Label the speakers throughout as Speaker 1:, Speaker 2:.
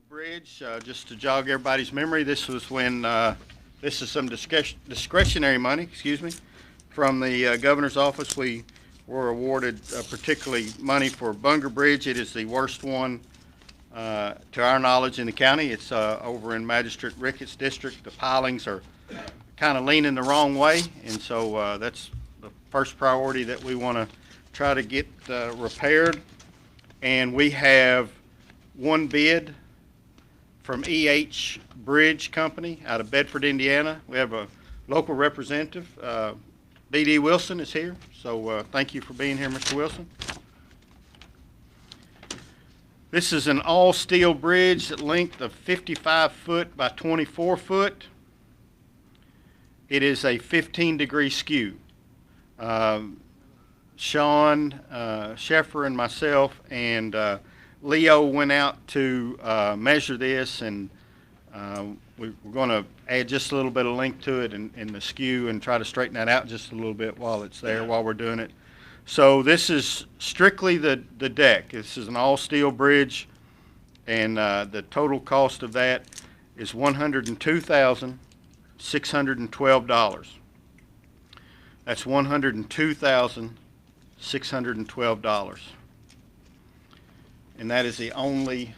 Speaker 1: Bridge, just to jog everybody's memory, this was when, this is some discretionary money, excuse me, from the governor's office. We were awarded particularly money for Bunger Bridge. It is the worst one, to our knowledge, in the county. It's over in Magistrate Ricketts District. The pilings are kind of leaning the wrong way, and so that's the first priority that we want to try to get repaired. And we have one bid from EH Bridge Company out of Bedford, Indiana. We have a local representative. B.D. Wilson is here, so thank you for being here, Mr. Wilson. This is an all-steel bridge at length of 55 foot by 24 foot. It is a 15-degree skew. Sean Sheffer and myself and Leo went out to measure this, and we're going to add just a little bit of length to it in the skew and try to straighten that out just a little bit while it's there, while we're doing it. So this is strictly the deck. This is an all-steel bridge, and the total cost of that is $102,612. That's $102,612. And that is the only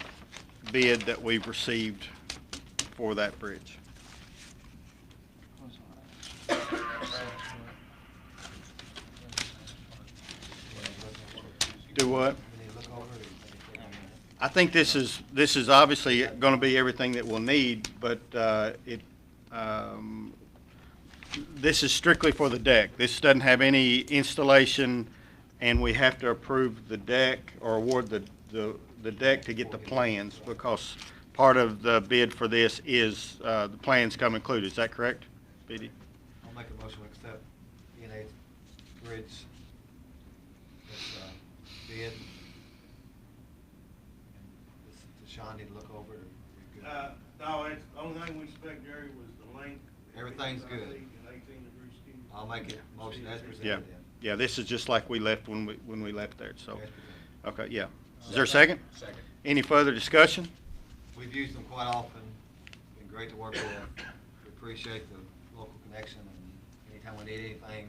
Speaker 1: bid that we've received for that bridge. Do what? I think this is obviously going to be everything that we'll need, but this is strictly for the deck. This doesn't have any installation, and we have to approve the deck or award the deck to get the plans, because part of the bid for this is the plans come included. Is that correct, BD?
Speaker 2: I'll make a motion to accept E&A Bridge bid. And does Sean need to look over it?
Speaker 3: No, it's, the only thing we spec, Jerry, was the length.
Speaker 2: Everything's good.
Speaker 3: And 18-degree skew.
Speaker 2: I'll make it motion as presented
Speaker 1: Yeah.
Speaker 2: then.
Speaker 1: Yeah, this is just like we left when we left there. So,
Speaker 2: As presented.
Speaker 1: okay, yeah. Is there a second?
Speaker 4: Second.
Speaker 1: Any further discussion?
Speaker 2: We've used them quite often. Been great to work with. We appreciate the local connection, and anytime we need anything,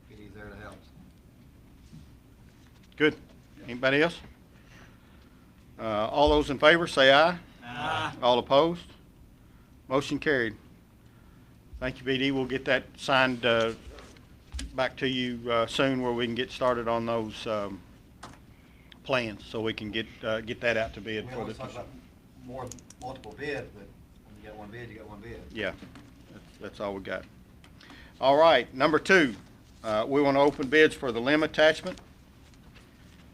Speaker 2: he's there to help.
Speaker 1: Good. Anybody else? All those in favor, say aye.
Speaker 4: Aye.
Speaker 1: All opposed? Motion carried. Thank you, BD. We'll get that signed back to you soon, where we can get started on those plans, so we can get that out to bid
Speaker 2: We
Speaker 1: for
Speaker 2: always
Speaker 1: the.
Speaker 2: talk about multiple bids, but when you got one bid, you got one bid.
Speaker 1: Yeah, that's all we got. All right, number two, we want to open bids for the limb attachment.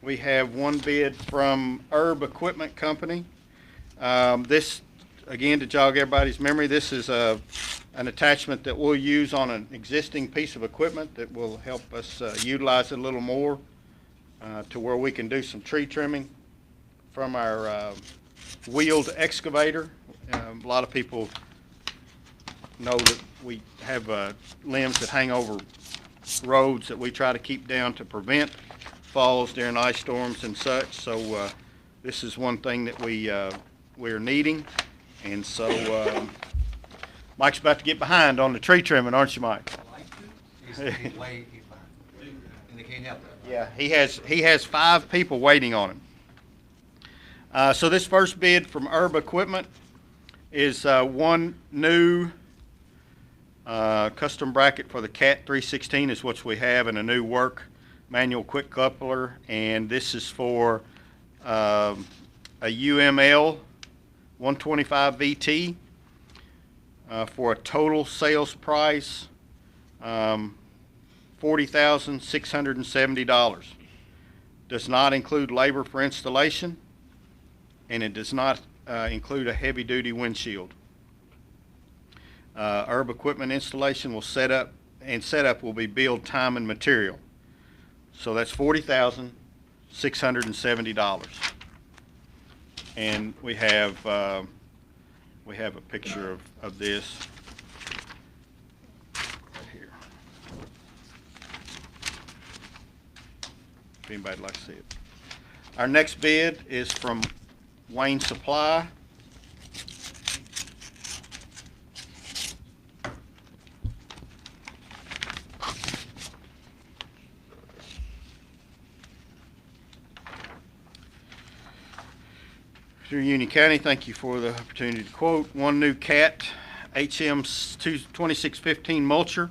Speaker 1: We have one bid from Herb Equipment Company. This, again, to jog everybody's memory, this is an attachment that we'll use on an existing piece of equipment that will help us utilize it a little more, to where we can do some tree trimming from our wheeled excavator. A lot of people know that we have limbs that hang over roads that we try to keep down to prevent falls during ice storms and such. So this is one thing that we're needing, and so Mike's about to get behind on the tree trimming, aren't you, Mike?
Speaker 2: He's behind, and they can't help that.
Speaker 1: Yeah, he has 5 people waiting on him. So this first bid from Herb Equipment is one new custom bracket for the CAT 316 is what we have, and a new work manual quick coupler, and this is for a UML 125 VT for a total sales price $40,670. Does not include labor for installation, and it does not include a heavy-duty windshield. Herb Equipment installation will setup will be billed time and material. So that's $40,670. And we have a picture of this right here. If anybody'd like to see it. Our next bid is from Wayne Supply. Through Union County, thank you for the opportunity to quote. One new CAT HM 2615 mulcher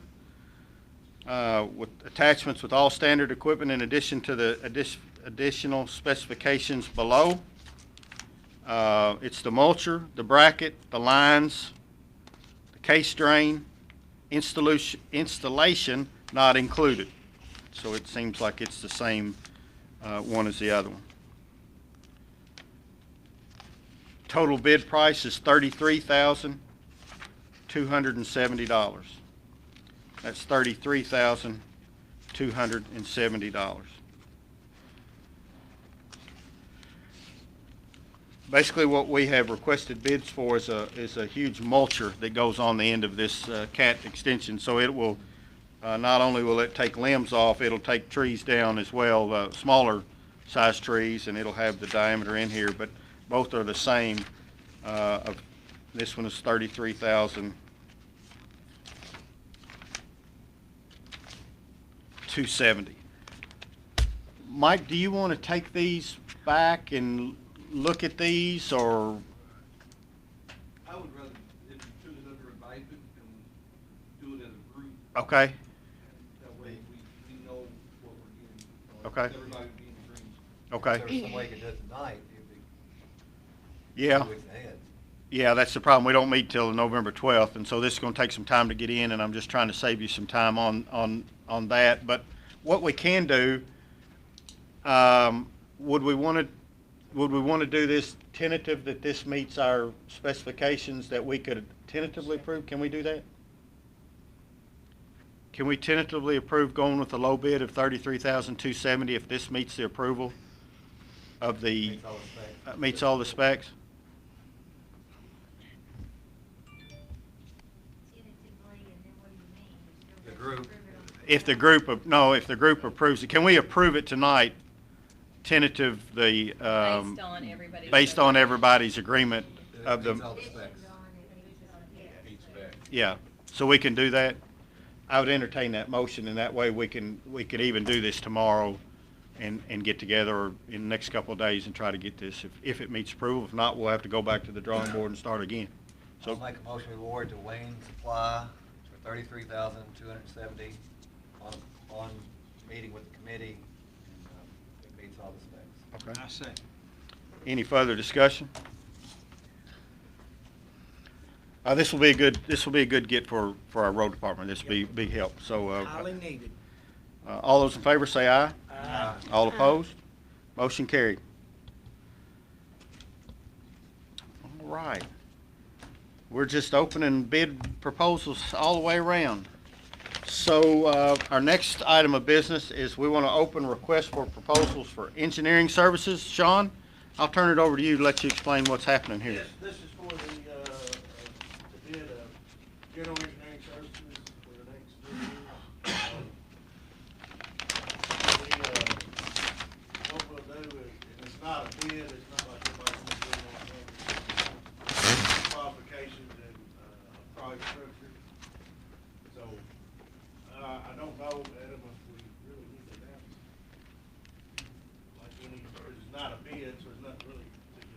Speaker 1: with attachments with all standard equipment in addition to the additional specifications below. It's the mulcher, the bracket, the lines, the case drain, installation not included. So it seems like it's the same one as the other one. Total bid price is $33,270. That's $33,270. Basically, what we have requested bids for is a huge mulcher that goes on the end of this CAT extension. So it will not only will it take limbs off, it'll take trees down as well, smaller size trees, and it'll have the diameter in here. But both are the same. This one is $33,270. Mike, do you want to take these back and look at these, or?
Speaker 3: I would rather, if you took it under advisement and do it as a group.
Speaker 1: Okay.
Speaker 3: That way we know what we're getting.
Speaker 1: Okay.
Speaker 3: Everybody would be in agreement.
Speaker 1: Okay.
Speaker 2: If there was some way you could do it tonight, it'd be
Speaker 1: Yeah.
Speaker 2: 2 weeks ahead.
Speaker 1: Yeah, that's the problem. We don't meet till November 12th, and so this is going to take some time to get in, and I'm just trying to save you some time on that. But what we can do, would we want to do this tentative, that this meets our specifications, that we could tentatively approve? Can we do that? Can we tentatively approve going with the low bid of $33,270 if this meets the approval of the,
Speaker 2: Meets all the specs.
Speaker 1: meets all the specs?
Speaker 2: The group.
Speaker 1: If the group approves it, can we approve it tonight, tentative,
Speaker 4: Based on everybody's.
Speaker 1: based on everybody's agreement of
Speaker 2: Meets
Speaker 1: the,
Speaker 2: all the specs.
Speaker 1: yeah, so we can do that? I would entertain that motion, and that way we could even do this tomorrow and get together in the next couple of days and try to get this, if it meets approval. If not, we'll have to go back to the drawing board and start again.
Speaker 2: I'll
Speaker 1: So,
Speaker 2: make a motion to award to Wayne Supply for $33,270 on meeting with the committee, and it meets all the specs.
Speaker 1: okay.
Speaker 3: I say.
Speaker 1: Any further discussion? This will be a good get for our road department. This will be big help. So,
Speaker 5: Highly needed.
Speaker 1: all those in favor say aye.
Speaker 2: Aye.
Speaker 1: All opposed? Motion carried. All right. We're just opening bid proposals all the way around. So our next item of business is we want to open request for proposals for engineering services. Sean, I'll turn it over to you to let you explain what's happening here.
Speaker 3: Yes, this is for the bid of general engineering services for the next 3 years. What we'll do is, and it's not a bid, it's not like everybody's going to do on qualifications and project structure. So, I don't know, Adam, if we really need to announce it. Like, it's not a bid, so it's not really to do.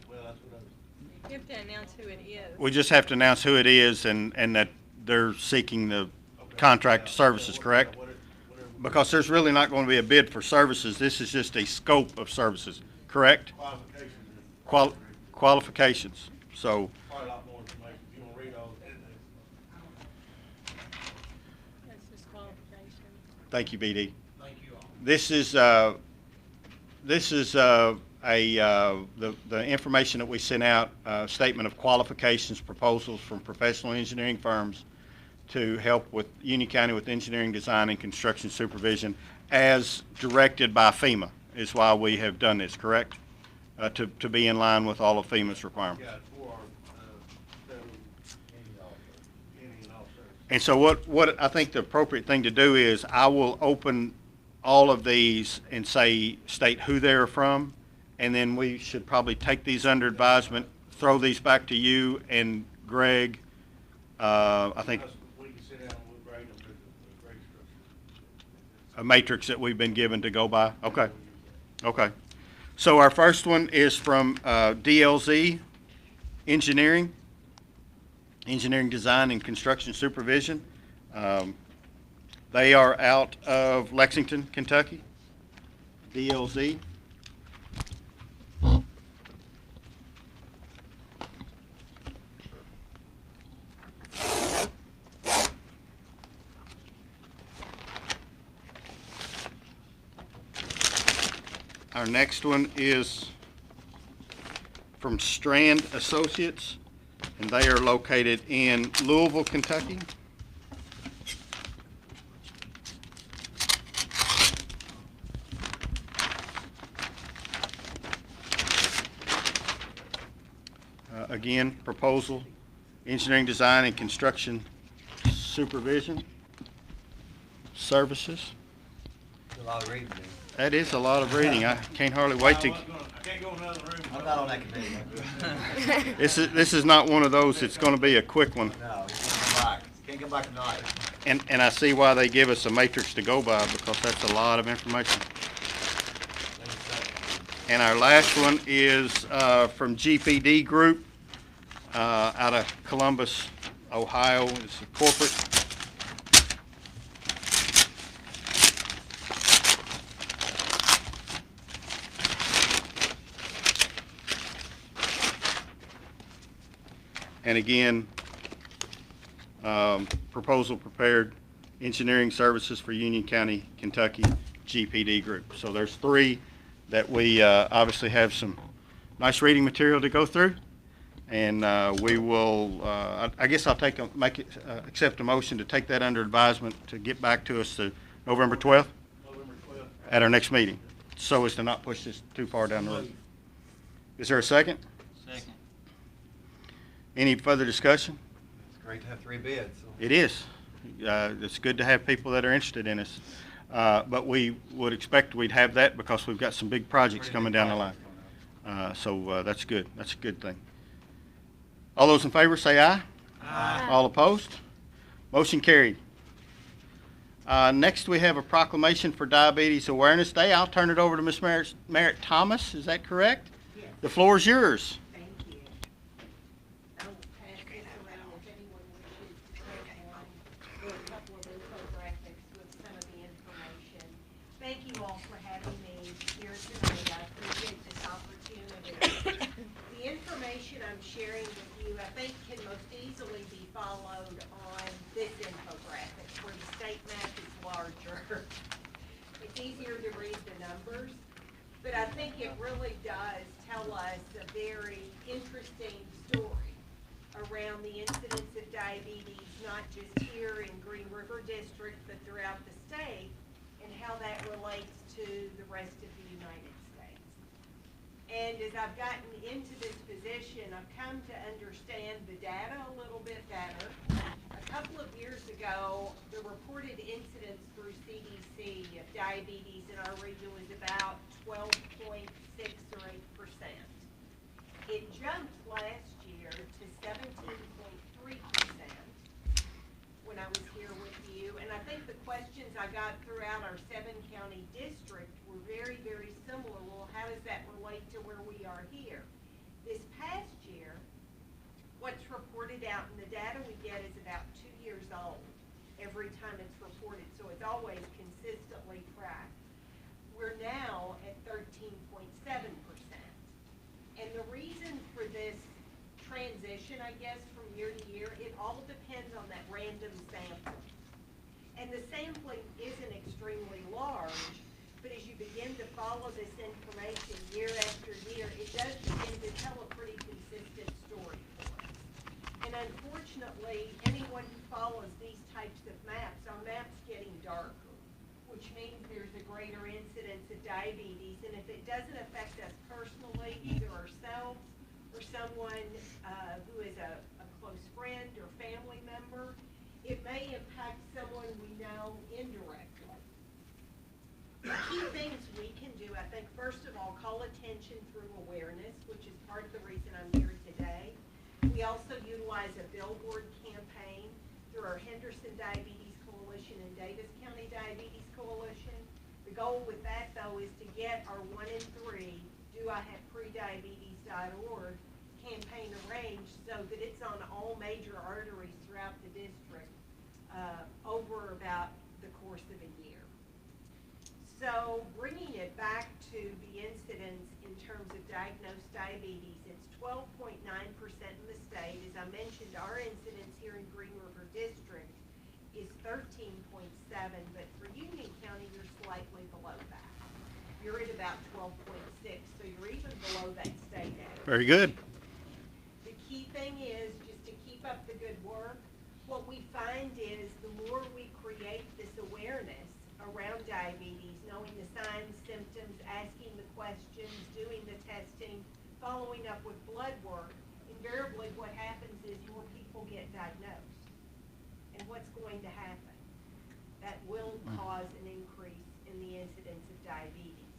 Speaker 3: Well, that's what I was.
Speaker 4: You have to announce who it is.
Speaker 1: We just have to announce who it is and that they're seeking the contract services, correct? Because there's really not going to be a bid for services. This is just a scope of services, correct?
Speaker 3: Qualifications.
Speaker 1: Qualifications. So,
Speaker 3: Probably a lot more information, if you want to read all that.
Speaker 4: That's just qualification.
Speaker 1: thank you, BD.
Speaker 3: Thank you all.
Speaker 1: This is the information that we sent out, statement of qualifications proposals from professional engineering firms to help with Union County with engineering design and construction supervision as directed by FEMA is why we have done this, correct? To be in line with all of FEMA's requirements.
Speaker 3: Yeah, for our, federal, any and all services.
Speaker 1: And so what I think the appropriate thing to do is I will open all of these and state who they're from, and then we should probably take these under advisement, throw these back to you and Greg. I think
Speaker 3: We can sit down and we'll grade them to the grade structure.
Speaker 1: a matrix that we've been given to go by. Okay. Okay. So our first one is from DLZ Engineering, Engineering Design and Construction Supervision. They are out of Lexington, Kentucky. DLZ. Our next one is from Strand Associates, and they are located in Louisville, Kentucky. Again, proposal, engineering design and construction supervision services.
Speaker 2: A lot of reading, dude.
Speaker 1: That is a lot of reading. I can't hardly wait to.
Speaker 3: I can't go in another room.
Speaker 2: I'm not on that committee.
Speaker 1: This is not one of those that's going to be a quick one.
Speaker 2: No, you can't come back. Can't come back tonight.
Speaker 1: And I see why they give us a matrix to go by, because that's a lot of information. And our last one is from GPD Group out of Columbus, Ohio. It's a corporate. And again, proposal prepared, engineering services for Union County, Kentucky, GPD Group. So there's three that we obviously have some nice reading material to go through. And we will, I guess I'll accept a motion to take that under advisement to get back to us to November 12th
Speaker 3: November 12th.
Speaker 1: at our next meeting, so as to not push this too far down the road. Is there a second?
Speaker 5: Second.
Speaker 1: Any further discussion?
Speaker 2: It's great to have 3 bids. So.
Speaker 1: It is. It's good to have people that are interested in us. But we would expect we'd have that because we've got some big projects
Speaker 2: Pretty
Speaker 1: coming
Speaker 2: big
Speaker 1: down the line.
Speaker 2: projects
Speaker 1: So that's good. That's a good thing. All those in favor say aye.
Speaker 2: Aye.
Speaker 1: All opposed? Motion carried. Next, we have a proclamation for Diabetes Awareness Day. I'll turn it over to Ms. Merritt Thomas. Is that correct?
Speaker 6: Yes.
Speaker 1: The floor is yours.
Speaker 6: Thank you. I'll pass this around if anyone wishes to take one. There are a couple of infographics with some of the information. Thank you all for having me here tonight. I appreciate this opportunity. The information I'm sharing with you, I think, can most easily be followed on this infographic, where the state map is larger. It's easier to read the numbers. But I think it really does tell us a very interesting story around the incidence of diabetes, not just here in Green River District, but throughout the state, and how that relates to the rest of the United States. And as I've gotten into this position, I've come to understand the data a little bit better. A couple of years ago, the reported incidence through CDC of diabetes in our region was about 12.6 or 8%. It jumped last year to 17.3% when I was here with you. And I think the questions I got throughout our 7-county district were very, very similar. Well, how does that relate to where we are here? This past year, what's reported out in the data we get is about 2 years old every time it's reported, so it's always consistently tracked. We're now at 13.7%. And the reason for this transition, I guess, from year to year, it all depends on that random sample. And the sampling isn't extremely large, but as you begin to follow this information year after year, it does begin to tell a pretty consistent story for us. And unfortunately, anyone who follows these types of maps, our map's getting darker, which means there's a greater incidence of diabetes. And if it doesn't affect us personally, either ourselves or someone who is a close friend or family member, it may impact someone we know indirectly. The key things we can do, I think, first of all, call attention through awareness, which is part of the reason I'm here today. We also utilize a billboard campaign through our Henderson Diabetes Coalition and Davis County Diabetes Coalition. The goal with that, though, is to get our 1 in 3 doihavepreddiabetes.org campaign arranged so that it's on all major arteries throughout the district over about the course of a year. So bringing it back to the incidence in terms of diagnosed diabetes, it's 12.9% in the state. As I mentioned, our incidence here in Green River District is 13.7, but for Union County, you're slightly below that. You're at about 12.6, so you're even below that state average.
Speaker 1: Very good.
Speaker 6: The key thing is just to keep up the good work. What we find is the more we create this awareness around diabetes, knowing the signs, symptoms, asking the questions, doing the testing, following up with blood work, invariably what happens is more people get diagnosed. And what's going to happen? That will cause an increase in the incidence of diabetes.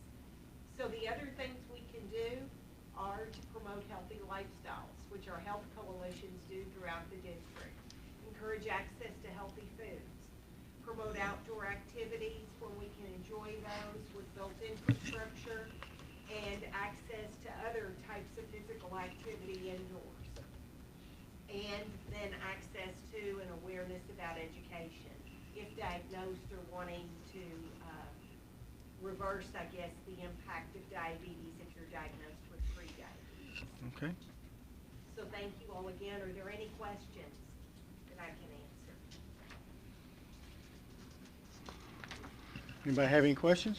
Speaker 6: So the other things we can do are to promote healthy lifestyles, which our health coalitions do throughout the district. Encourage access to healthy foods. Promote outdoor activities when we can enjoy those with built infrastructure and access to other types of physical activity indoors. And then access to and awareness about education. If diagnosed or wanting to reverse, I guess, the impact of diabetes if you're diagnosed with pre-diabetes.
Speaker 1: Okay.
Speaker 6: So thank you all again. Are there any questions that I can answer?
Speaker 1: Anybody have any questions?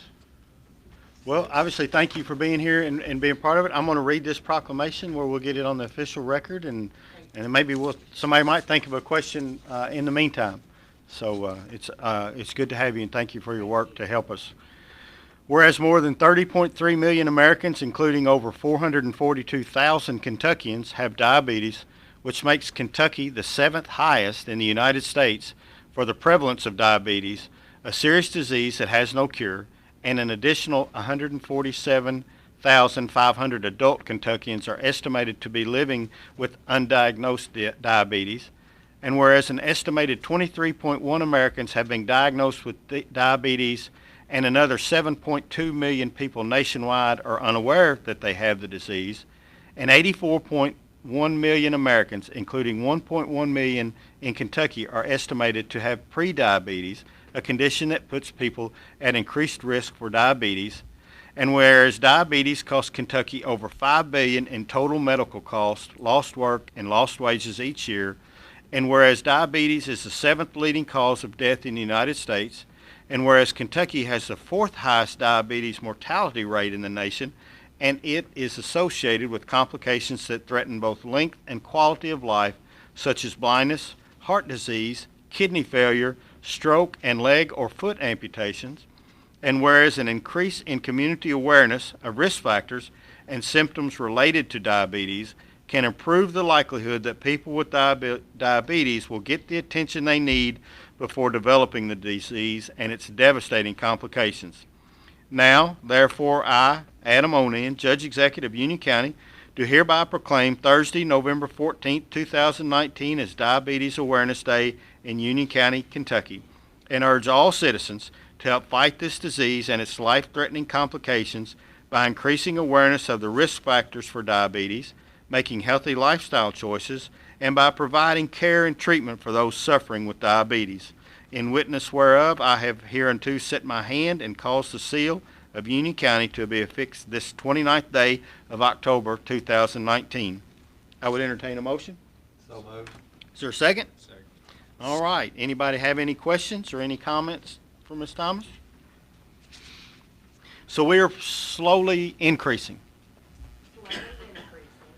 Speaker 1: Well, obviously, thank you for being here and being part of it. I'm going to read this proclamation where we'll get it on the official record, and maybe somebody might think of a question in the meantime. So it's good to have you, and thank you for your work to help us. Whereas more than 30.3 million Americans, including over 442,000 Kentuckians, have diabetes, which makes Kentucky the 7th highest in the United States for the prevalence of diabetes, a serious disease that has no cure, and an additional 147,500 adult Kentuckians are estimated to be living with undiagnosed diabetes. And whereas an estimated 23.1 Americans have been diagnosed with diabetes, and another 7.2 million people nationwide are unaware that they have the disease, and 84.1 million Americans, including 1.1 million in Kentucky, are estimated to have prediabetes, a condition that puts people at increased risk for diabetes. And whereas diabetes costs Kentucky over $5 billion in total medical costs, lost work, and lost wages each year, and whereas diabetes is the 7th leading cause of death in the United States, and whereas Kentucky has the 4th highest diabetes mortality rate in the nation, and it is associated with complications that threaten both length and quality of life, such as blindness, heart disease, kidney failure, stroke, and leg or foot amputations, and whereas an increase in community awareness of risk factors and symptoms related to diabetes can improve the likelihood that people with diabetes will get the attention they need before developing the disease and its devastating complications. Now, therefore, I, Adam O'Nean, Judge Executive of Union County, do hereby proclaim Thursday, November 14, 2019 as Diabetes Awareness Day in Union County, Kentucky, and urge all citizens to help fight this disease and its life-threatening complications by increasing awareness of the risk factors for diabetes, making healthy lifestyle choices, and by providing care and treatment for those suffering with diabetes. In witness whereof, I have hereunto set my hand and caused the seal of Union County to be affixed this 29th day of October 2019. I would entertain a motion.
Speaker 2: So moved.
Speaker 1: Is there a second?
Speaker 2: Second.
Speaker 1: All right. Anybody have any questions or any comments for Ms. Thomas? So we are slowly increasing.
Speaker 6: Slowly increasing.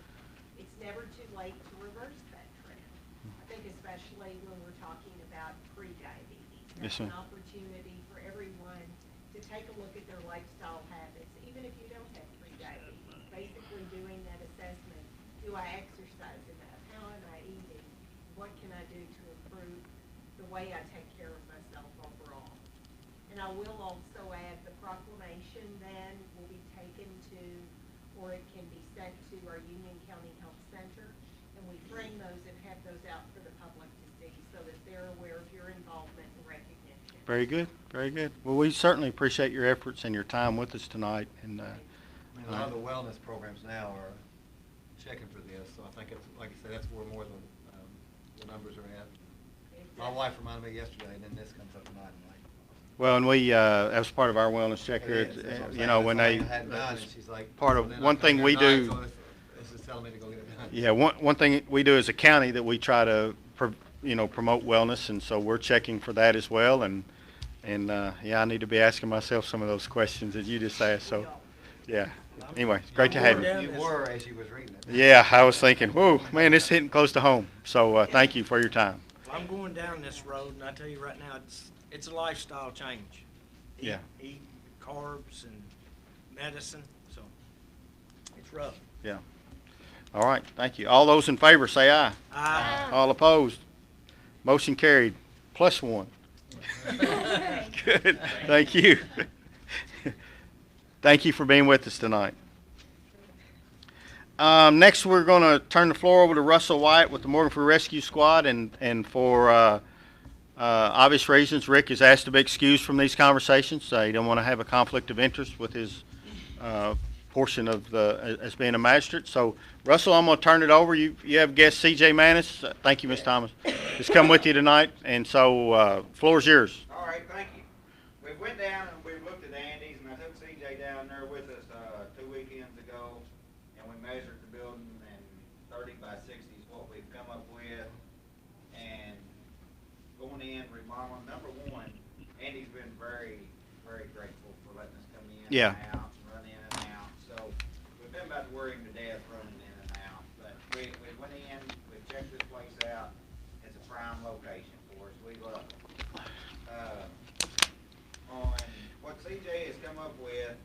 Speaker 6: It's never too late to reverse that trend. I think especially when we're talking about pre-diabetes.
Speaker 1: Yes,
Speaker 6: That's
Speaker 1: ma'am.
Speaker 6: an opportunity for everyone to take a look at their lifestyle habits, even if you don't have pre-diabetes. Basically doing that assessment. Do I exercise enough? How am I eating? What can I do to improve the way I take care of myself overall? And I will also add the proclamation then will be taken to, or it can be sent to our Union County Health Center, and we frame those and have those out for the public to see so that they're aware of your involvement and recognition.
Speaker 1: Very good. Very good. Well, we certainly appreciate your efforts and your time with us tonight. And
Speaker 2: I mean, a lot of the wellness programs now are checking for this, so I think it's, like I said, that's where more of the numbers are at. My wife reminded me yesterday, and then this comes up tonight. I'm like,
Speaker 1: Well, and we, as part of our wellness check here,
Speaker 2: it is, that's what I'm
Speaker 1: you
Speaker 2: saying.
Speaker 1: know,
Speaker 2: That's
Speaker 1: when
Speaker 2: something
Speaker 1: they,
Speaker 2: I hadn't done, and she's like,
Speaker 1: part
Speaker 2: so
Speaker 1: of,
Speaker 2: then
Speaker 1: one
Speaker 2: I come
Speaker 1: thing
Speaker 2: here
Speaker 1: we
Speaker 2: tonight,
Speaker 1: do,
Speaker 2: so it's just telling me to go get it done.
Speaker 1: yeah, one thing we do as a county that we try to, promote wellness, and so we're checking for that as well, and, yeah, I need to be asking myself some of those questions that you just asked, so, yeah. Anyway, it's great to have you.
Speaker 2: You were as you was reading it.
Speaker 1: Yeah, I was thinking, whoa, man, it's hitting close to home, so, thank you for your time.
Speaker 5: I'm going down this road, and I tell you right now, it's a lifestyle change.
Speaker 1: Yeah.
Speaker 5: Eat carbs and medicine, so it's rough.
Speaker 1: Yeah. All right, thank you. All those in favor, say aye. All opposed? Motion carried, +1. Good, thank you. Thank you for being with us tonight. Next, we're going to turn the floor over to Russell White with the Morgan Free Rescue Squad, and for obvious reasons, Rick is asked to be excused from these conversations. He don't want to have a conflict of interest with his portion of as being a magistrate. So, Russell, I'm going to turn it over. You have guest C.J. Manis. Thank you, Ms. Thomas. Has come with you tonight, and so floor is yours.
Speaker 7: All right, thank you. We went down and we looked at Andy's, and I took CJ down there with us 2 weekends ago, and we measured the building, and 30 by 60 is what we've come up with. And going in, remodeling, number one, Andy's been very, very grateful for letting us come in
Speaker 1: Yeah.
Speaker 7: and out and run in and out. So we've been about to worry him to death running in and out. But we went in, we checked this place out. It's a prime location for us. We love it. On what CJ has come up with,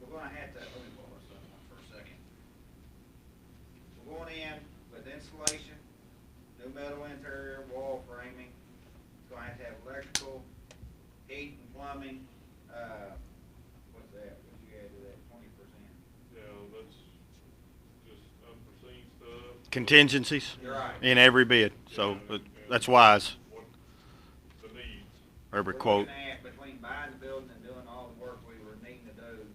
Speaker 7: we're gonna have to, let me pull this up for a second. We're going in with insulation, new metal interior, wall framing. It's gonna have to have electrical, heat and plumbing, what's that, what'd you add to that, 20%?
Speaker 3: Yeah, that's just unforeseen stuff.
Speaker 1: Contingencies
Speaker 7: You're right.
Speaker 1: in every bid, so but that's wise.
Speaker 3: What the needs.
Speaker 1: Every
Speaker 7: We're
Speaker 1: quote.
Speaker 7: looking at between buying the building and doing all the work we were needing to do,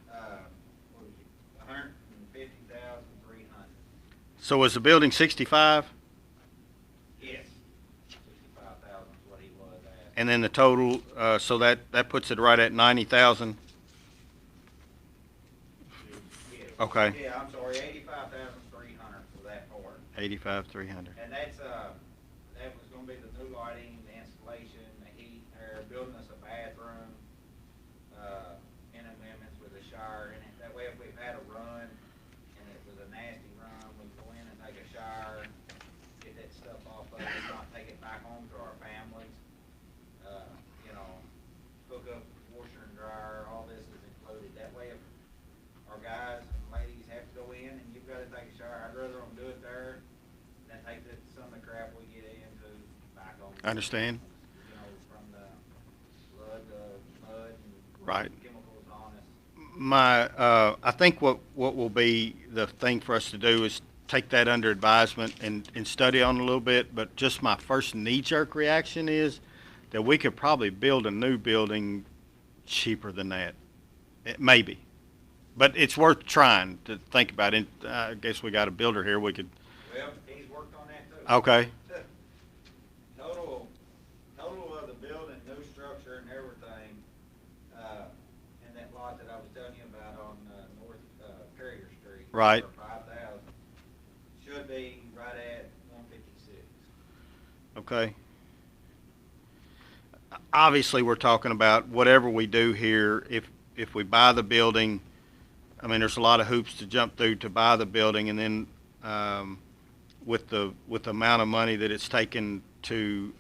Speaker 7: what was it, 150,300.
Speaker 1: So is the building 65,
Speaker 7: Yes, 65,000 is what he was at.
Speaker 1: and then the total, so that puts it right at 90,000.
Speaker 7: Yes.
Speaker 1: Okay.
Speaker 7: Yeah, I'm sorry, 85,300 for that part.
Speaker 1: 85,300.
Speaker 7: And that's, that was gonna be the new lighting, the installation, the heat, they're building us a bathroom, in amendments with a shower in it. That way if we've had a run and it was a nasty run, we go in and take a shower, get that stuff off of us, not take it back home to our families. Hook up washer and dryer, all this is included. That way if our guys and ladies have to go in and you've gotta take a shower, I'd rather them do it there than take some of the crap we get into back home.
Speaker 1: Understand.
Speaker 7: From the blood, mud and
Speaker 1: Right.
Speaker 7: chemicals on us.
Speaker 1: I think what will be the thing for us to do is take that under advisement and study on it a little bit, but just my first knee-jerk reaction is that we could probably build a new building cheaper than that. Maybe. But it's worth trying to think about it. I guess we got a builder here, we could,
Speaker 7: Well, he's worked on that too.
Speaker 1: okay,
Speaker 7: Total of the building, new structure and everything, in that lot that I was telling you about on, North, Carrier Street.
Speaker 1: Right.
Speaker 7: For 5,000, should be right at 156.
Speaker 1: okay. Obviously, we're talking about whatever we do here, if we buy the building, I mean, there's a lot of hoops to jump through to buy the building, and then with the amount of money that it's taken to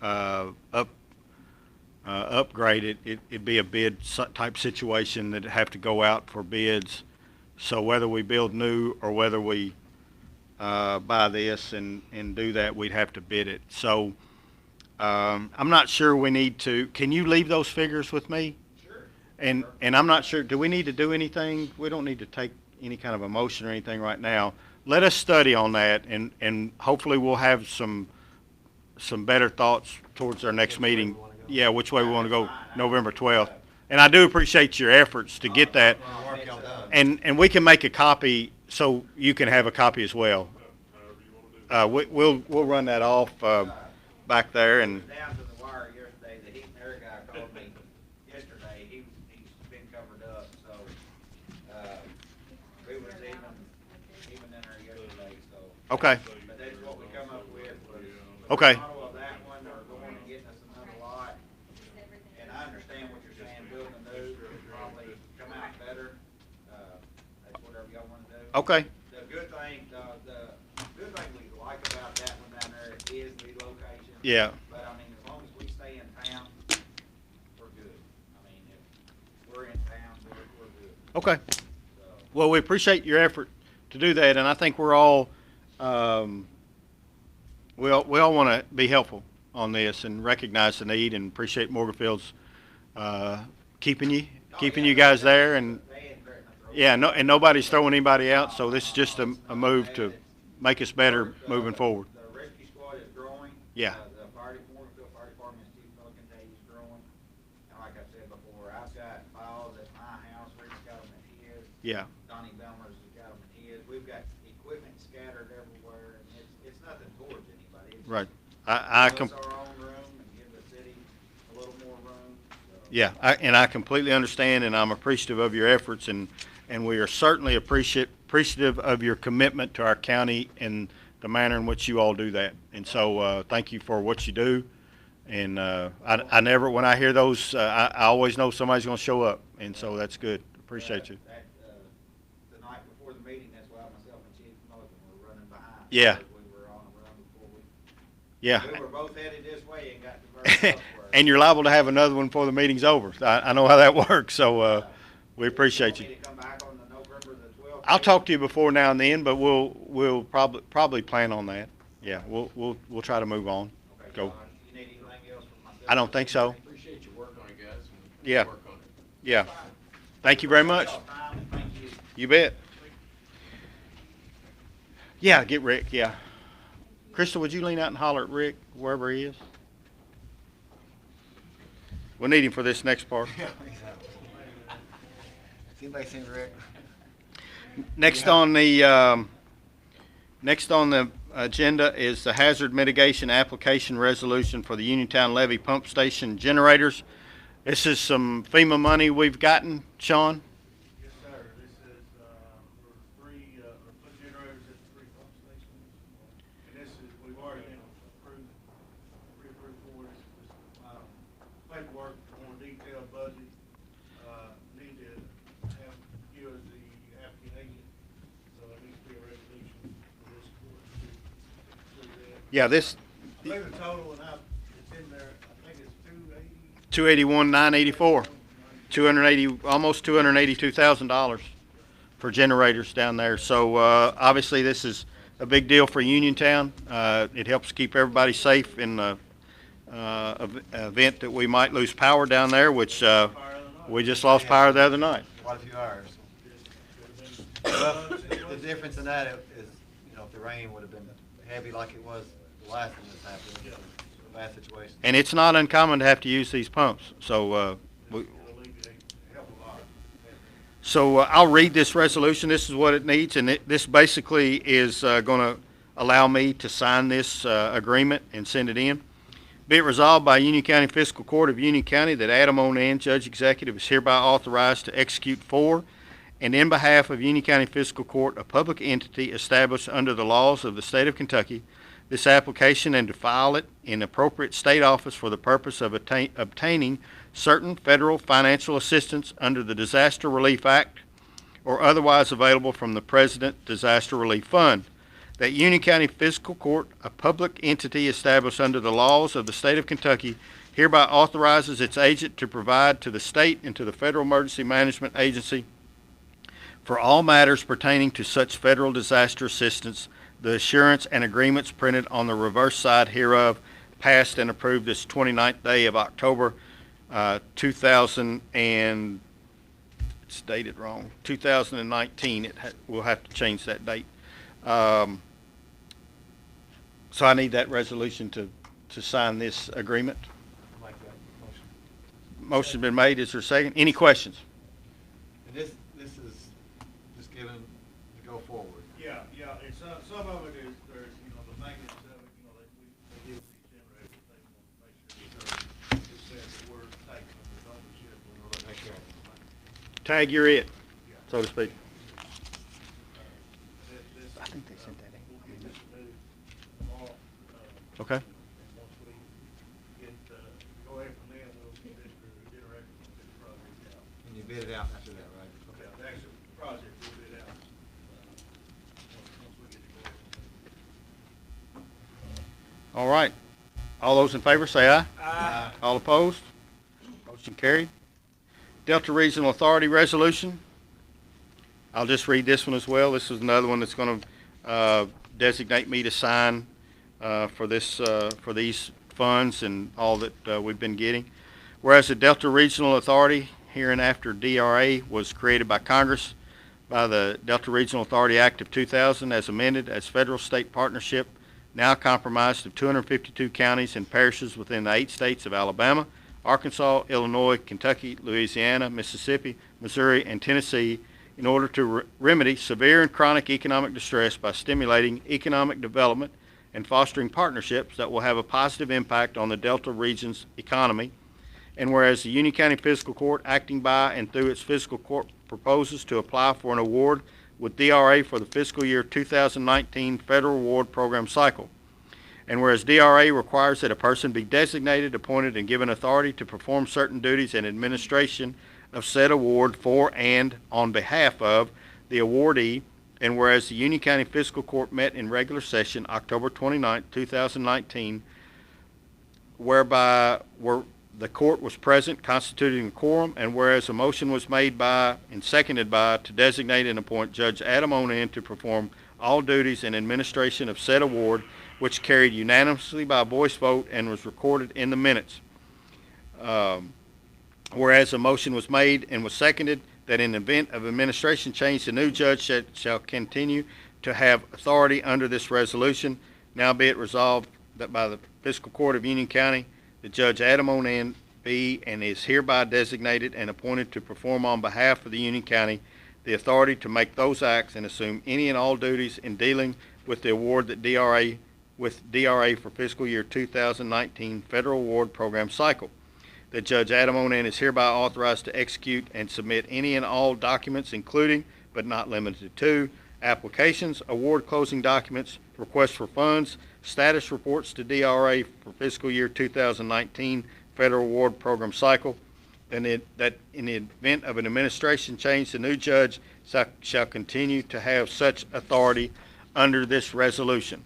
Speaker 1: upgrade it, it'd be a bid type situation that'd have to go out for bids. So whether we build new or whether we buy this and do that, we'd have to bid it. So I'm not sure we need to. Can you leave those figures with me?
Speaker 7: Sure.
Speaker 1: And I'm not sure, do we need to do anything? We don't need to take any kind of a motion or anything right now. Let us study on that, and hopefully we'll have some better thoughts towards our next
Speaker 2: Which way we
Speaker 1: meeting.
Speaker 2: wanna go.
Speaker 1: Yeah, which way we want to go, November 12th. And I do appreciate your efforts to get that.
Speaker 2: For the work y'all done.
Speaker 1: And we can make a copy so you can have a copy as well. We'll run that off back there and.
Speaker 7: Down to the wire yesterday, the heat and air guy called me yesterday, he's been covered up, so, we was even in there yesterday, so.
Speaker 1: Okay.
Speaker 7: But that's what we come up with was.
Speaker 1: Okay.
Speaker 7: The model of that one, or going and getting us another lot, and I understand what you're saying, building a new would probably come out better, that's whatever y'all wanna do.
Speaker 1: Okay.
Speaker 7: The good thing, the good thing we like about that one down there is the location.
Speaker 1: Yeah.
Speaker 7: But I mean, as long as we stay in town, we're good. I mean, if we're in town, we're good.
Speaker 1: Okay.
Speaker 7: So,
Speaker 1: Well, we appreciate your effort to do that, and I think we're all we all want to be helpful on this and recognize the need and appreciate Morganfield's keeping you guys there, and
Speaker 7: they ain't threatening to throw.
Speaker 1: yeah, and nobody's throwing anybody out, so this is just a move to make us better moving forward.
Speaker 7: The rescue squad is growing.
Speaker 1: Yeah.
Speaker 7: The Morganfield Fire Department, as Chief Pelican tell you, is growing. And like I said before, I've got files at my house, Rick's got them at his.
Speaker 1: Yeah.
Speaker 7: Donnie Belmer's has got them at his. We've got equipment scattered everywhere, and it's nothing towards anybody. It's
Speaker 1: Right.
Speaker 7: just give us our own room and give the city a little more room. So.
Speaker 1: Yeah, I completely understand, and I'm appreciative of your efforts, and we are certainly appreciative of your commitment to our county and the manner in which you all do that. And so, thank you for what you do. And I never, when I hear those, I always know somebody's going to show up, and so that's good. Appreciate you.
Speaker 7: The night before the meeting, that's why myself and Chief Pelican were running behind.
Speaker 1: Yeah.
Speaker 7: Because we were on a run before we.
Speaker 1: Yeah.
Speaker 7: We were both headed this way and got diverted elsewhere.
Speaker 1: And you're liable to have another one before the meeting's over. I know how that works, so we appreciate
Speaker 7: You
Speaker 1: you.
Speaker 7: want me to come back on the November the 12th?
Speaker 1: I'll talk to you before now and then, but we'll probably plan on that. Yeah, we'll try to move on.
Speaker 7: Okay,
Speaker 1: Go.
Speaker 7: John, you need anything else from myself?
Speaker 1: I don't think so.
Speaker 8: Appreciate your work on it, guys. and
Speaker 1: Yeah.
Speaker 8: Work on it.
Speaker 1: Yeah. Thank you very much.
Speaker 7: Time, and thank you.
Speaker 1: You bet. Yeah, get Rick, yeah. Crystal, would you lean out and holler at Rick, wherever he is? We'll need him for this next part.
Speaker 2: Yeah, exactly. Has anybody seen Rick?
Speaker 1: Next on the agenda is the hazard mitigation application resolution for the Uniontown Levee Pump Station generators. This is some FEMA money we've gotten, Sean.
Speaker 3: Yes, sir. This is, for three, or put generators at the 3 pump stations. And this is, we've already been approved, pre-approved for this, paperwork, more detailed budget. Need to have you as the applicant agent, so it needs to be a resolution for this court to do that.
Speaker 1: Yeah, this
Speaker 3: I believe the total, and it's in there, I think it's 280.
Speaker 1: 281,984, 280, almost $282,000 for generators down there. So obviously this is a big deal for Uniontown. It helps keep everybody safe in the event that we might lose power down there, which we just lost power the other night.
Speaker 2: Quite a few hours.
Speaker 3: Well,
Speaker 2: The difference in that is, if the rain would have been heavy like it was the last time this happened, it was a bad situation.
Speaker 1: And it's not uncommon to have to use these pumps. So I'll read this resolution. This is what it needs, and this basically is going to allow me to sign this agreement and send it in. Be it resolved by Union County Fiscal Court of Union County that Adam Onan, Judge Executive, is hereby authorized to execute for and in behalf of Union County Fiscal Court, a public entity established under the laws of the state of Kentucky, this application and to file it in appropriate state office for the purpose of obtaining certain federal financial assistance under the Disaster Relief Act or otherwise available from the President Disaster Relief Fund. That Union County Fiscal Court, a public entity established under the laws of the state of Kentucky, hereby authorizes its agent to provide to the state and to the Federal Emergency Management Agency for all matters pertaining to such federal disaster assistance, the assurance and agreements printed on the reverse side hereof, passed and approved this 29th day of October, 2000 and, it's dated wrong, 2019. We'll have to change that date. So I need that resolution to sign this agreement.
Speaker 2: Make that
Speaker 1: Motion's been made. Is there a second? Any questions?
Speaker 2: And this is just given to go forward.
Speaker 3: Yeah, and some of it is, there's, the maintenance of it, they give these generators, they want to make sure that it says the word taken under ownership.
Speaker 2: Make sure.
Speaker 1: Tag, you're it, so to speak.
Speaker 3: I think they sent that in. We'll get this new tomorrow.
Speaker 1: Okay.
Speaker 3: And once we get, go ahead from there, we'll get this generator, we'll get the project out.
Speaker 2: And you bid it out after that, right?
Speaker 3: Yeah, the actual project will bid out, once we get to go ahead from there.
Speaker 1: All right. All those in favor say aye.
Speaker 5: Aye.
Speaker 1: All opposed? Motion carried. Delta Regional Authority Resolution. I'll just read this one as well. This is another one that's going to designate me to sign for these funds and all that we've been getting. Whereas the Delta Regional Authority, hereinafter DRA, was created by Congress by the Delta Regional Authority Act of 2000 as amended as federal-state partnership, now comprised of 252 counties and parishes within the 8 states of Alabama, Arkansas, Illinois, Kentucky, Louisiana, Mississippi, Missouri, and Tennessee, in order to remedy severe and chronic economic distress by stimulating economic development and fostering partnerships that will have a positive impact on the Delta region's economy. And whereas the Union County Fiscal Court, acting by and through its fiscal court, proposes to apply for an award with DRA for the fiscal year 2019 Federal Award Program cycle. And whereas DRA requires that a person be designated, appointed, and given authority to perform certain duties and administration of said award for and on behalf of the awardee, and whereas the Union County Fiscal Court met in regular session October 29, 2019, whereby the court was present, constituting a quorum, and whereas a motion was made by and seconded by to designate and appoint Judge Adam Onan to perform all duties and administration of said award, which carried unanimously by voice vote and was recorded in the minutes. Whereas a motion was made and was seconded that in the event of administration change, the new judge shall continue to have authority under this resolution. Now be it resolved that by the Fiscal Court of Union County, the Judge Adam Onan be and is hereby designated and appointed to perform on behalf of the Union County the authority to make those acts and assume any and all duties in dealing with the award that DRA for fiscal year 2019 Federal Award Program cycle. That Judge Adam Onan is hereby authorized to execute and submit any and all documents, including but not limited to applications, award closing documents, requests for funds, status reports to DRA for fiscal year 2019 Federal Award Program cycle, and that in the event of an administration change, the new judge shall continue to have such authority under this resolution.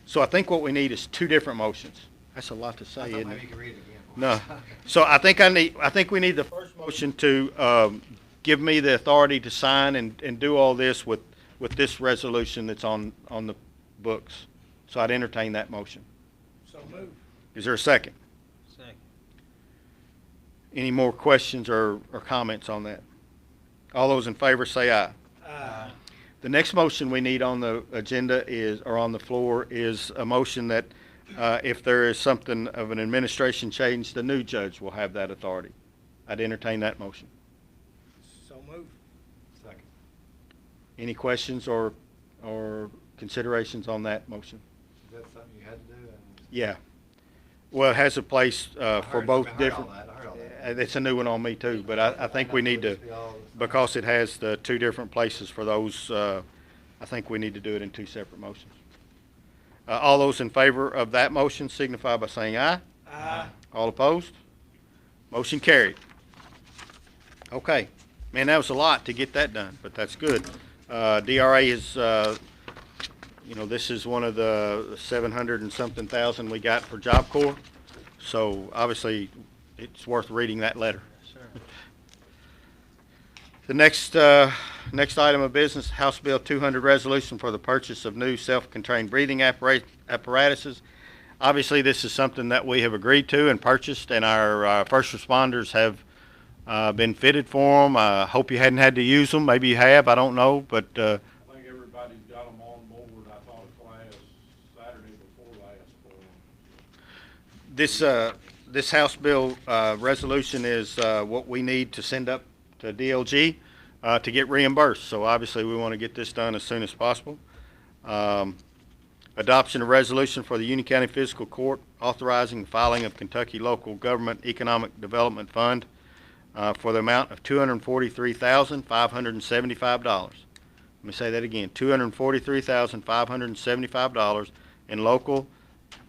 Speaker 1: So I think what we need is 2 different motions. That's a lot to
Speaker 2: I
Speaker 1: say,
Speaker 2: thought
Speaker 1: isn't
Speaker 2: maybe
Speaker 1: it?
Speaker 2: you could read it again.
Speaker 1: No. So I think we need the first motion to give me the authority to sign and do all this with this resolution that's on the books. So I'd entertain that motion.
Speaker 5: So move.
Speaker 1: Is there a second?
Speaker 5: Second.
Speaker 1: Any more questions or comments on that? All those in favor say aye.
Speaker 5: Aye.
Speaker 1: The next motion we need on the agenda or on the floor is a motion that if there is something of an administration change, the new judge will have that authority. I'd entertain that motion.
Speaker 5: So move.
Speaker 2: Second.
Speaker 1: Any questions or considerations on that motion?
Speaker 2: Is that something you had to do?
Speaker 1: Yeah. Well, it has a place for both different.
Speaker 2: I heard all that.
Speaker 1: It's a new one on me too, but I think we need to, because it has the 2 different places for those, I think we need to do it in 2 separate motions. All those in favor of that motion signify by saying aye.
Speaker 5: Aye.
Speaker 1: All opposed? Motion carried. Okay. Man, that was a lot to get that done, but that's good. DRA is, this is one of the 700 and something thousand we got for Job Corps. So obviously it's worth reading that letter.
Speaker 5: Sure.
Speaker 1: The next item of business, House Bill 200 resolution for the purchase of new self-contained breathing apparatuses. Obviously, this is something that we have agreed to and purchased, and our first responders have been fitted for them. I hope you hadn't had to use them. Maybe you have. I don't know, but
Speaker 8: I think everybody's got them on board. I taught a class Saturday before last for them.
Speaker 1: this House bill resolution is what we need to send up to DLG to get reimbursed. So obviously, we want to get this done as soon as possible. Adoption of resolution for the Union County Fiscal Court authorizing the filing of Kentucky Local Government Economic Development Fund for the amount of $243,575. Let me say that again, $243,575 in local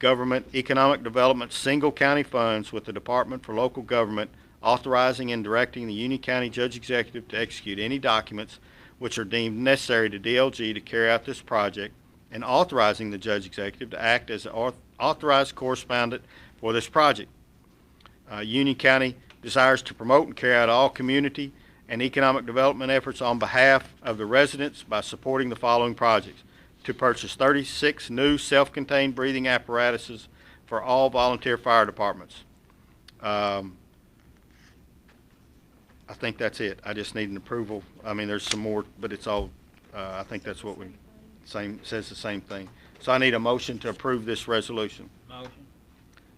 Speaker 1: government economic development single county funds with the Department for Local Government authorizing and directing the Union County Judge Executive to execute any documents which are deemed necessary to DLG to carry out this project, and authorizing the Judge Executive to act as an authorized correspondent for this project. Union County desires to promote and carry out all community and economic development efforts on behalf of the residents by supporting the following projects: to purchase 36 new self-contained breathing apparatuses for all volunteer fire departments. I think that's it. I just need an approval. I mean, there's some more, but it's all, I think that's what we, says the same thing. So I need a motion to approve this resolution.
Speaker 5: Motion.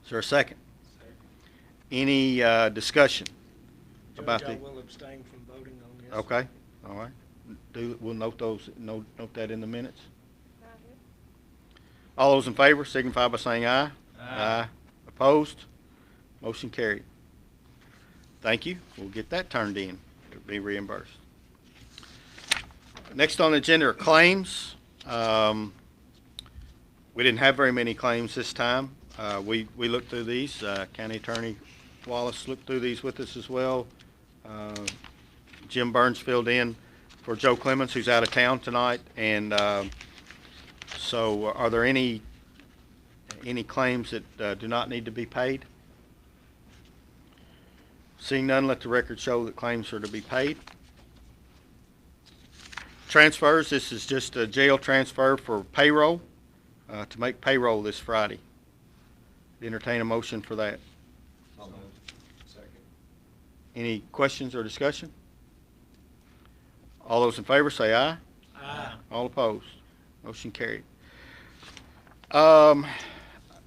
Speaker 1: Is there a second? Any discussion about
Speaker 5: Judge, I
Speaker 1: the?
Speaker 5: will abstain from voting on this.
Speaker 1: Okay, all right. We'll note that in the minutes. All those in favor signify by saying aye. Aye. Opposed? Motion carried. Thank you. We'll get that turned in to be reimbursed. Next on the agenda are claims. We didn't have very many claims this time. We looked through these. County Attorney Wallace looked through these with us as well. Jim Burns filled in for Joe Clemens, who's out of town tonight. And so are there any claims that do not need to be paid? Seeing none, let the record show that claims are to be paid. Transfers, this is just a jail transfer for payroll, to make payroll this Friday. Entertain a motion for that.
Speaker 2: So moved. Second.
Speaker 1: Any questions or discussion? All those in favor say aye.
Speaker 5: Aye.
Speaker 1: All opposed? Motion carried.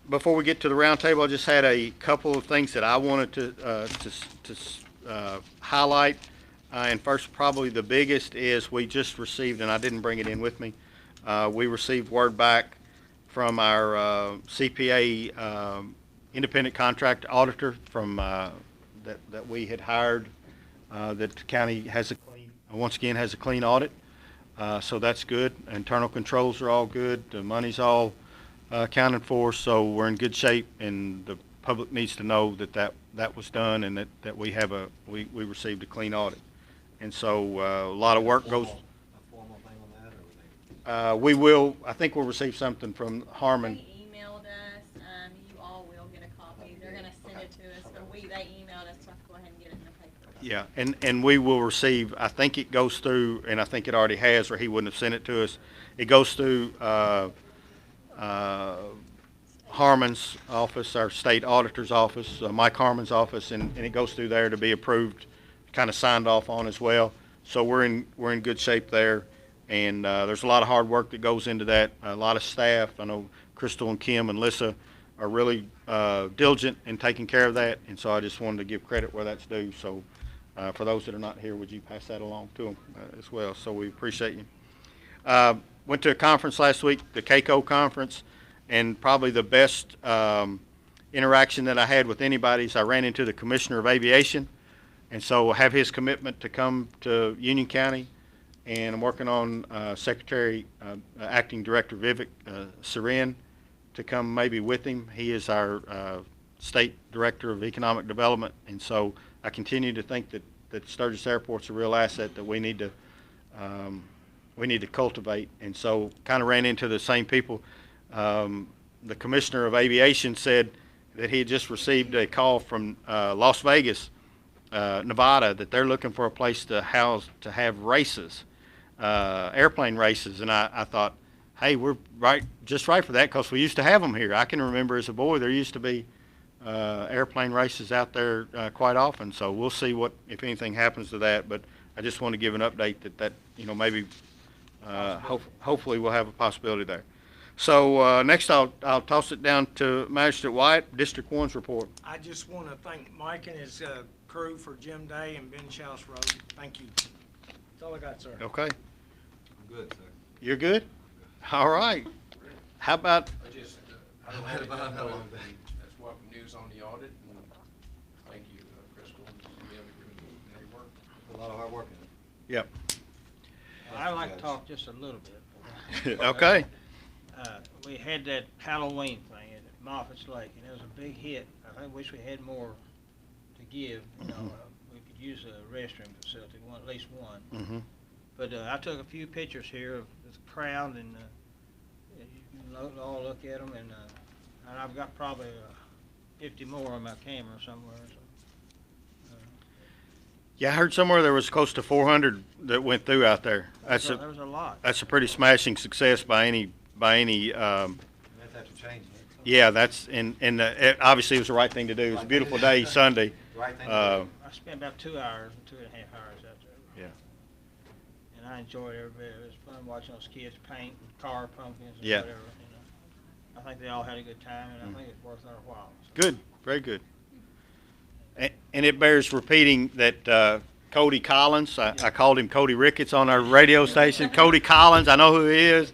Speaker 1: Before we get to the round table, I just had a couple of things that I wanted to highlight. And first, probably the biggest is we just received, and I didn't bring it in with me, we received word back from our CPA independent contract auditor from that we had hired, that the county has once again has a clean audit. So that's good. Internal controls are all good. The money's all accounted for, so we're in good shape, and the public needs to know that was done, and that we received a clean audit. And so a lot of work goes.
Speaker 2: A formal thing on that, or
Speaker 1: We will. I think we'll receive something from Harmon.
Speaker 4: They emailed us, you all will get a copy. They're gonna send it to us, but they emailed us, so I have to go ahead and get it in the paper.
Speaker 1: Yeah, and we will receive. I think it goes through, and I think it already has, or he wouldn't have sent it to us. It goes through Harmon's office, our state auditor's office, Mike Harmon's office, and it goes through there to be approved, kind of signed off on as well. So we're in good shape there, and there's a lot of hard work that goes into that. A lot of staff. I know Crystal and Kim and Lissa are really diligent in taking care of that, and so I just wanted to give credit where that's due. So for those that are not here, would you pass that along to them as well? So we appreciate you. Went to a conference last week, the CAECO conference, and probably the best interaction that I had with anybody is I ran into the Commissioner of Aviation, and so have his commitment to come to Union County, and I'm working on Secretary, Acting Director Vivek Seren to come maybe with him. He is our State Director of Economic Development, and so I continue to think that Sturgis Airport's a real asset that we need to cultivate, and so kind of ran into the same people. The Commissioner of Aviation said that he had just received a call from Las Vegas, Nevada, that they're looking for a place to have races, airplane races, and I thought, hey, we're just right for that, because we used to have them here. I can remember as a boy there used to be airplane races out there quite often. So we'll see if anything happens to that. But I just want to give an update that maybe hopefully we'll have a possibility there. So, next I'll toss it down to Magistrate White, District One's report.
Speaker 5: I just want to thank Mike and his crew for Jim Day and Ben Schaus Road. Thank you. That's all I got, sir.
Speaker 1: Okay,
Speaker 2: I'm good, sir.
Speaker 1: you're good? All right. How about,
Speaker 9: I just, I
Speaker 2: I've
Speaker 9: don't
Speaker 2: had
Speaker 9: have
Speaker 2: about
Speaker 9: anything
Speaker 2: how
Speaker 9: other
Speaker 2: long?
Speaker 9: than that's welcome news on the audit, and thank you, Fiscal, and the other group, and their work.
Speaker 2: A lot of hard work in it.
Speaker 1: yep,
Speaker 10: I'd like to talk just a little bit.
Speaker 1: okay,
Speaker 10: We had that Halloween thing at Moffitt's Lake, and it was a big hit. I wish we had more to give, you know, we could use a restroom facility, at least one.
Speaker 1: mm-hmm,
Speaker 10: But I took a few pictures here of this crowd, and you can all look at them, and I've got probably 50 more on my camera somewhere. So,
Speaker 1: yeah, I heard somewhere there was close to 400 that went through out there.
Speaker 10: there was a lot.
Speaker 1: That's a pretty smashing success by any,
Speaker 2: That's after changing it.
Speaker 1: yeah, that's, and obviously it was the right thing to do. It was a beautiful day, Sunday.
Speaker 2: Right thing to
Speaker 1: Uh,
Speaker 10: I spent about 2 hours, 2.5 hours out there.
Speaker 1: Yeah.
Speaker 10: And I enjoyed every bit. It was fun watching those kids paint and carve pumpkins and
Speaker 1: Yeah.
Speaker 10: whatever, you know. I think they all had a good time, and I think it's worth our while.
Speaker 1: Good, very good. And it bears repeating that Cody Collins, I called him Cody Ricketts on our radio station. Cody Collins, I know who he is,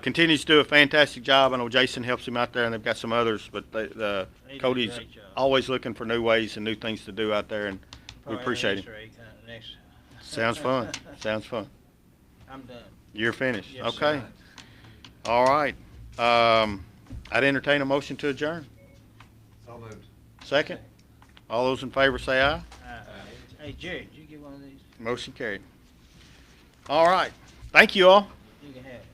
Speaker 1: continues to do a fantastic job. I know Jason helps him out there, and they've got some others, but
Speaker 10: They do a
Speaker 1: Cody's
Speaker 10: great job.
Speaker 1: always looking for new ways and new things to do out there, and we
Speaker 10: Probably
Speaker 1: appreciate him.
Speaker 10: Easter egg hunt next.
Speaker 1: Sounds fun, sounds fun.
Speaker 10: I'm done.
Speaker 1: You're finished,
Speaker 10: Yes,
Speaker 1: okay.
Speaker 10: sir.
Speaker 1: All right. I'd entertain a motion to adjourn.
Speaker 2: So moved.
Speaker 1: Second? All those in favor say aye.
Speaker 10: Hey, Jerry, did you get one of these?
Speaker 1: Motion carried. All right. Thank you all.
Speaker 10: You can have it.